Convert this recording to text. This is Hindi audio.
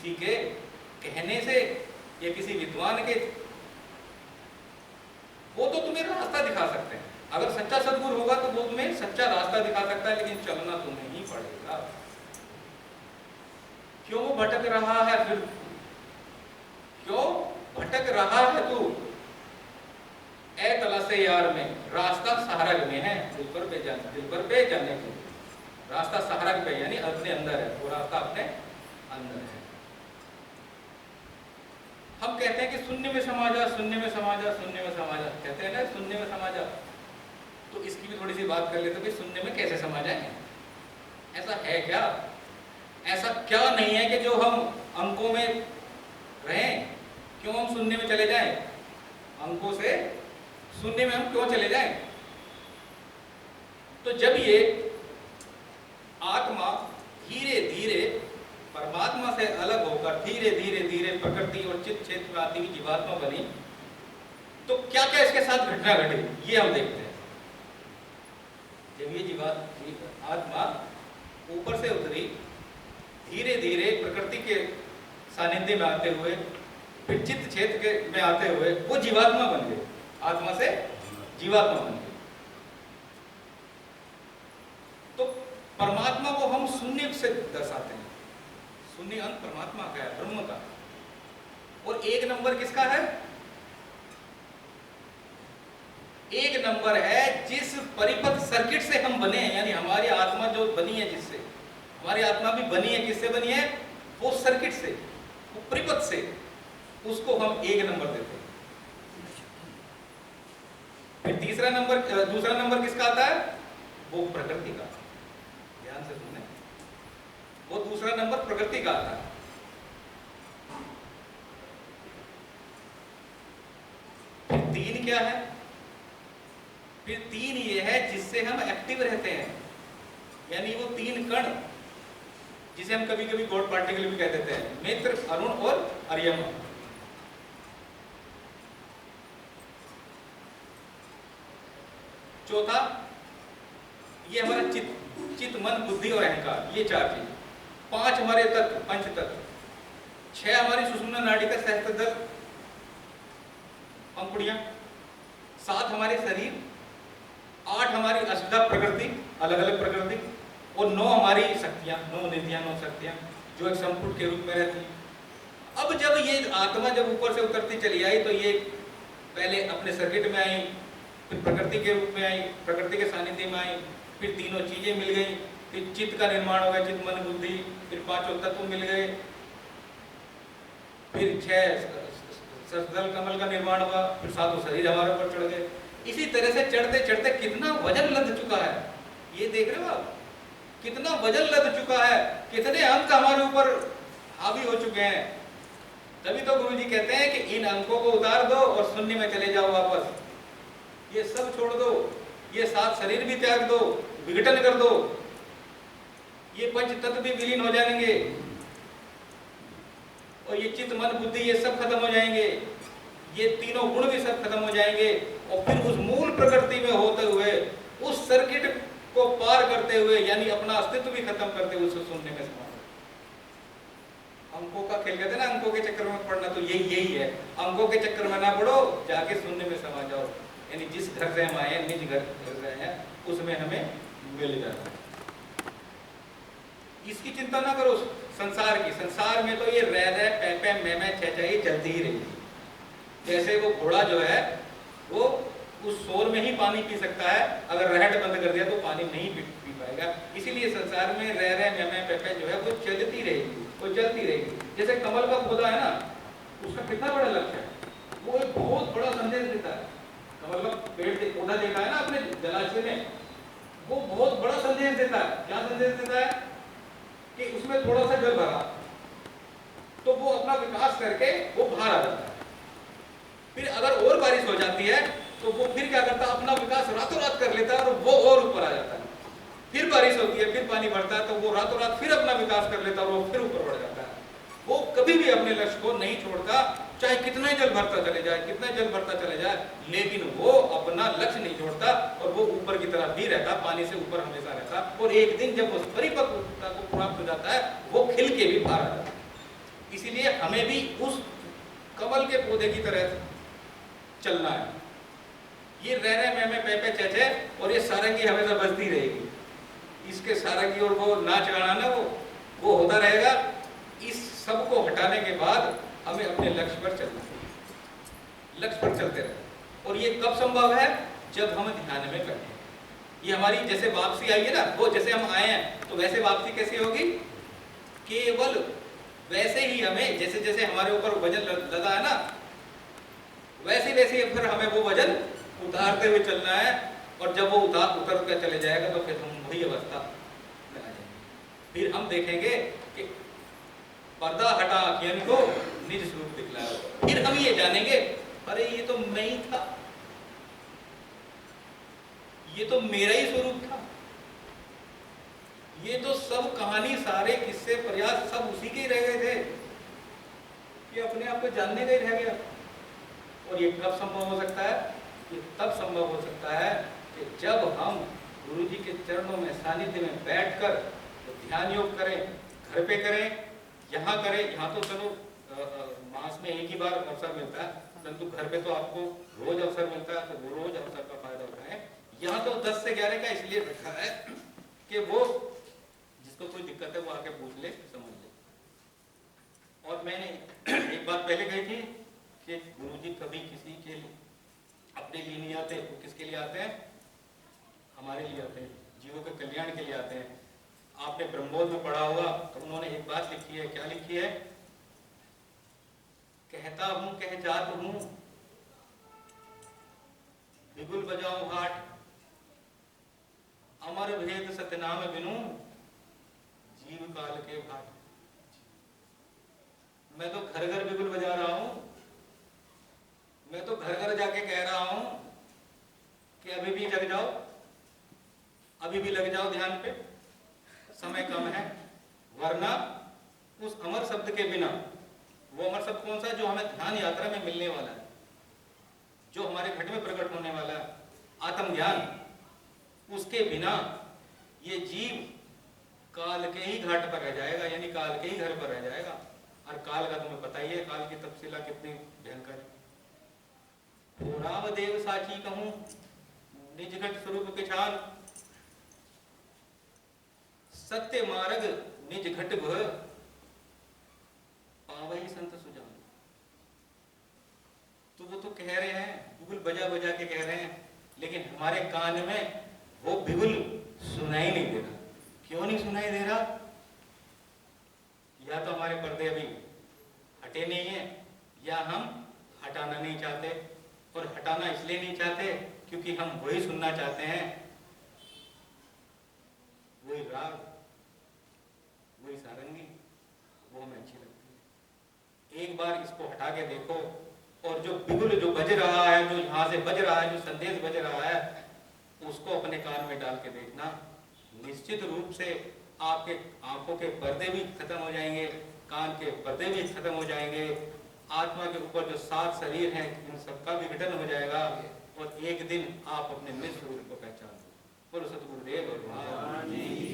किसी के कहने से या किसी विद्वान के, वो तो तुम्हें रास्ता दिखा सकते हैं। अगर सच्चा सद्गुरु होगा तो वो तुम्हें सच्चा रास्ता दिखा सकता है, लेकिन चलना तुम्हें ही पड़ेगा। क्यों वो भटक रहा है? फिर क्यों भटक रहा है तू? ए तलाशे यार में, रास्ता सहारग में है, दिलबर पे जाने को। रास्ता सहारग पे यानी अपने अंदर है, वो रास्ता अपने अंदर है। हम कहते हैं कि शून्य में समा जा, शून्य में समा जा, शून्य में समा जा, कहते हैं ना शून्य में समा जा। तो इसकी भी थोड़ी सी बात कर लेते हैं कि शून्य में कैसे समा जाए। ऐसा है क्या? ऐसा क्या नहीं है कि जो हम अंकों में रहें? क्यों हम शून्य में चले जाएं? अंकों से शून्य में हम क्यों चले जाएं? तो जब ये आत्मा धीरे धीरे परमात्मा से अलग होकर धीरे धीरे धीरे प्रकृति और चित्त क्षेत्र में आती हुई जीवात्मा बनी, तो क्या क्या इसके साथ घटना घटी, ये हम देखते हैं। जब ये आत्मा ऊपर से उतरी, धीरे धीरे प्रकृति के सानिध्य में आते हुए, फिर चित्त क्षेत्र में आते हुए वो जीवात्मा बन गई, आत्मा से जीवात्मा बन गई। तो परमात्मा को हम शून्य से दर्शाते हैं। शून्य अंक परमात्मा का है, ब्रह्म का। और एक नंबर किसका है? एक नंबर है जिस परिपथ सर्किट से हम बने हैं, यानी हमारी आत्मा जो बनी है, जिससे हमारी आत्मा भी बनी है, किससे बनी है? वो सर्किट से, वो परिपथ से, उसको हम एक नंबर देते हैं। फिर तीसरा नंबर, दूसरा नंबर किसका आता है? वो प्रकृति का। ध्यान से सुनना, वो दूसरा नंबर प्रकृति का आता है। फिर तीन क्या है? फिर तीन ये है जिससे हम एक्टिव रहते हैं, यानी वो तीन कण जिसे हम कभी कभी गॉड पार्टिकल भी कह देते हैं, मित्र, अरुण और अर्यमा। चौथा ये हमारा चित्त, मन, बुद्धि और अहंकार, ये चार चीज। पांच हमारे तत्व, पंच तत्व। छह हमारी सुषुम्ना नाड़ी का सहस्त्रदल, पंखुड़ियां। सात हमारे शरीर। आठ हमारी अष्टधा प्रकृति, अलग अलग प्रकृति। और नौ हमारी शक्तियां, नौ निधियां, नौ शक्तियां जो एक संपुट के रूप में रहती हैं। अब जब ये आत्मा जब ऊपर से उतरती चली आई, तो ये पहले अपने सर्किट में आई, फिर प्रकृति के रूप में आई, प्रकृति के सानिध्य में आई, फिर तीनों चीजें मिल गई, फिर चित्त का निर्माण हो गया, चित्त, मन, बुद्धि, फिर पांचों तत्व मिल गए, फिर छह सहस्त्रदल कमल का निर्माण हुआ, फिर सातों शरीर हमारे ऊपर चढ़ गए। इसी तरह से चढ़ते चढ़ते कितना वजन लद चुका है, ये देख रहे हो आप? कितना वजन लद चुका है, कितने अंक हमारे ऊपर हावी हो चुके हैं। तभी तो गुरु जी कहते हैं कि इन अंकों को उतार दो और शून्य में चले जाओ वापस। ये सब छोड़ दो, ये सात शरीर भी त्याग दो, विघटन कर दो, ये पंच तत्व भी विलीन हो जाएंगे, और ये चित्त, मन, बुद्धि ये सब खत्म हो जाएंगे, ये तीनों गुण भी सब खत्म हो जाएंगे। और फिर उस मूल प्रकृति में होते हुए, उस सर्किट को पार करते हुए, यानी अपना अस्तित्व भी खत्म करते हुए उसको शून्य में समा। अंकों का खेल कहते हैं ना, अंकों के चक्कर में पड़ना, तो यही है। अंकों के चक्कर में ना पड़ो, जाके शून्य में समा जाओ। यानी जिस घर से हम आए हैं, निज घर रहे हैं, उसमें हमें मिल जाए। इसकी चिंता ना करो संसार की। संसार में तो ये रह पै मैं छह चलती ही रहेगी। जैसे वो घोड़ा जो है, वो उस शोर में ही पानी पी सकता है, अगर रहट बंद कर दिया तो पानी नहीं पी पाएगा। इसीलिए संसार में रह मैं पै जो है वो चलती रहेगी, वो चलती रहेगी। जैसे कमल का पौधा है ना, उसका कितना बड़ा लक्ष्य है, वो एक बहुत बड़ा संदेश देता है। कमल का पेड़ पौधा देखा है ना अपने जलाशय में, वो बहुत बड़ा संदेश देता है। क्या संदेश देता है? कि उसमें थोड़ा सा जल भरा तो वो अपना विकास करके वो बाहर आ जाता है। फिर अगर और बारिश हो जाती है तो वो फिर क्या करता है, अपना विकास रातों रात कर लेता है और वो और ऊपर आ जाता है। फिर बारिश होती है, फिर पानी बढ़ता है, तो वो रातों रात फिर अपना विकास कर लेता है और वो फिर ऊपर बढ़ जाता है। वो कभी भी अपने लक्ष्य को नहीं छोड़ता, चाहे कितना ही जल भरता चले जाए, कितना जल भरता चले जाए, लेकिन वो अपना लक्ष्य नहीं छोड़ता और वो ऊपर की तरफ भी रहता, पानी से ऊपर हमेशा रहता। और एक दिन जब उस परिपक्वता को प्राप्त हो जाता है, वो खिल के भी बाहर आ जाता है। इसीलिए हमें भी उस कमल के पौधे की तरह चलना है। ये रह रहे मैं पे पे चचे और ये सारंगी हमेशा बजती रहेगी, इसके सारंगी और वो नाच गाना ना वो होता रहेगा। इस सब को हटाने के बाद हमें अपने लक्ष्य पर चलना है, लक्ष्य पर चलते रहे। और ये कब संभव है? जब हम ध्यान में बैठे। ये हमारी जैसे वापसी आई है ना, वो जैसे हम आए हैं तो वैसे वापसी कैसे होगी? केवल वैसे ही हमें जैसे जैसे हमारे ऊपर वजन लदा है ना, वैसे वैसे फिर हमें वो वजन उतारते हुए चलना है। और जब वो उतर कर चले जाएगा तो फिर हम वही अवस्था में आ जाएंगे। फिर हम देखेंगे कि पर्दा हटा आँखियों को निज स्वरूप दिखलाया। फिर हम ये जानेंगे, अरे ये तो मैं ही था, ये तो मेरा ही स्वरूप था, ये तो सब कहानी सारे किस्से प्रयास सब उसी के ही रह गए थे, ये अपने आप को जानने का ही रह गया। और ये कब संभव हो सकता है? ये तब संभव हो सकता है कि जब हम गुरु जी के चरणों में सानिध्य में बैठकर तो ध्यान योग करें, घर पे करें, यहाँ करें। यहाँ तो चलो मास में एक ही बार अवसर मिलता है, परंतु घर पे तो आपको रोज अवसर मिलता है, तो वो रोज अवसर का फायदा उठाएं। यहाँ तो 10 से 11 का इसलिए रखा है कि वो जिसको कोई दिक्कत है वो आके पूछ ले, समझ ले। और मैंने एक बात पहले कही थी कि गुरुजी कभी किसी के लिए अपने लिए नहीं आते, वो किसके लिए आते हैं? हमारे लिए आते हैं, जीवों के कल्याण के लिए आते हैं। आपने ब्रह्मोध में पढ़ा होगा तो उन्होंने एक बात लिखी है, क्या लिखी है? कहता हूं कह जात हूं, बिगुल बजाऊं घाट, अमर भेद सत्यनाम बिनु, जीव काल के घाट। मैं तो घर घर बिगुल बजा रहा हूं, मैं तो घर घर जाके कह रहा हूं कि अभी भी जग जाओ, अभी भी लग जाओ ध्यान पे, समय कम है। वरना उस अमर शब्द के बिना, वो अमर शब्द कौन सा है? जो हमें ध्यान यात्रा में मिलने वाला है, जो हमारे घट में प्रकट होने वाला है, आत्म ज्ञान, उसके बिना ये जीव काल के ही घाट पर रह जाएगा, यानी काल के ही घर पर रह जाएगा। और काल का तुम्हें पता ही है, काल की तपशीला कितनी भयंकर है। रामदेव साची कहूं, निज घट स्वरूप पिछान, सत्य मार्ग निज घट भय, पावई संत सुजान। तो वो तो कह रहे हैं, बिगुल बजा बजा के कह रहे हैं, लेकिन हमारे कान में वो बिगुल सुनाई नहीं दे रहा। क्यों नहीं सुनाई दे रहा? या तो हमारे पर्दे अभी हटे नहीं है, या हम हटाना नहीं चाहते। और हटाना इसलिए नहीं चाहते क्योंकि हम वही सुनना चाहते हैं, वही राग, वही सारंगी, वो हमें अच्छी लगती है। एक बार इसको हटा के देखो, और जो बिगुल जो बज रहा है, जो यहाँ से बज रहा है, जो संदेश बज रहा है, उसको अपने कान में डाल के देखना। निश्चित रूप से आपके आंखों के पर्दे भी खत्म हो जाएंगे, कान के पर्दे भी खत्म हो जाएंगे, आत्मा के ऊपर जो 7 शरीर हैं इन सबका विघटन हो जाएगा, और एक दिन आप अपने निज स्वरूप को पहचान लो। बोलो सतगुरुदेव भगवान जी।